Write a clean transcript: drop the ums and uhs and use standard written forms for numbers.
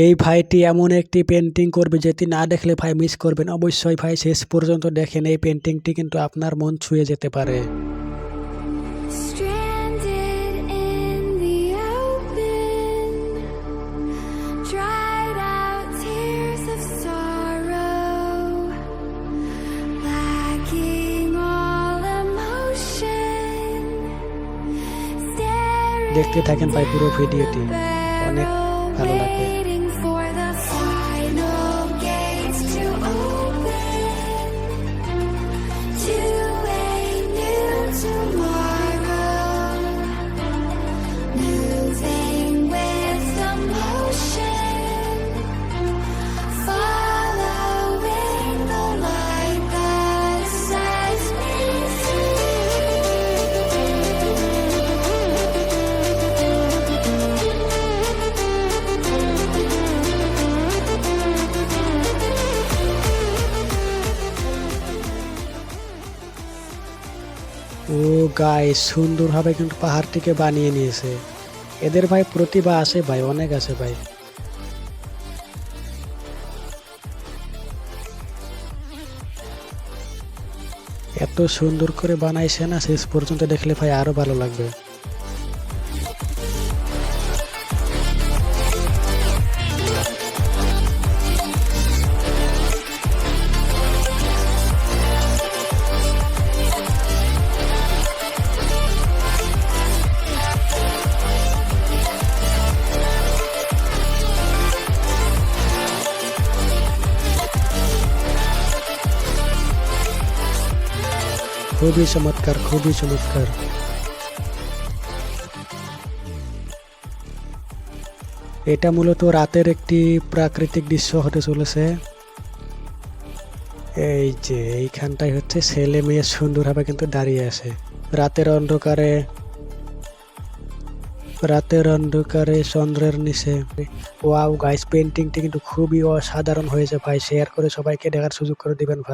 এই ভাইটি এমন একটি পেন্টিং করবে যেটি না দেখলে ভাই মিস করবেন। অবশ্যই ভাই শেষ পর্যন্ত দেখেন, এই পেন্টিংটি কিন্তু আপনার মন ছুঁয়ে যেতে পারে। Stranded in the open, dried out tears of sorrow, lacking all emotion, দেখতে থাকেন ভাই পুরো ভিডিওটি, অনেক ভালো লাগবে। waiting for the final gates to open to a new tomorrow, moving with emotion, following the light that sets me ও guys, সুন্দরভাবে কিন্তু পাহাড়টিকে বানিয়ে নিয়েছে। এদের ভাই প্রতিভা আছে ভাই, অনেক আছে ভাই। এত সুন্দর করে বানাইছে না, শেষ পর্যন্ত দেখলে ভাই আরো ভালো লাগবে। খুবই চমৎকার, খুবই চমৎকার। এটা মূলত রাতের একটি প্রাকৃতিক দৃশ্য হতে চলেছে। এই যে এইখানটাই হচ্ছে ছেলে মেয়ে সুন্দরভাবে কিন্তু দাঁড়িয়ে আছে রাতের অন্ধকারে চন্দ্রের নিচে। ওয়াও গাইস, পেন্টিংটি কিন্তু খুবই অসাধারণ হয়েছে ভাই। শেয়ার করে সবাইকে দেখার সুযোগ করে দিবেন ভাই।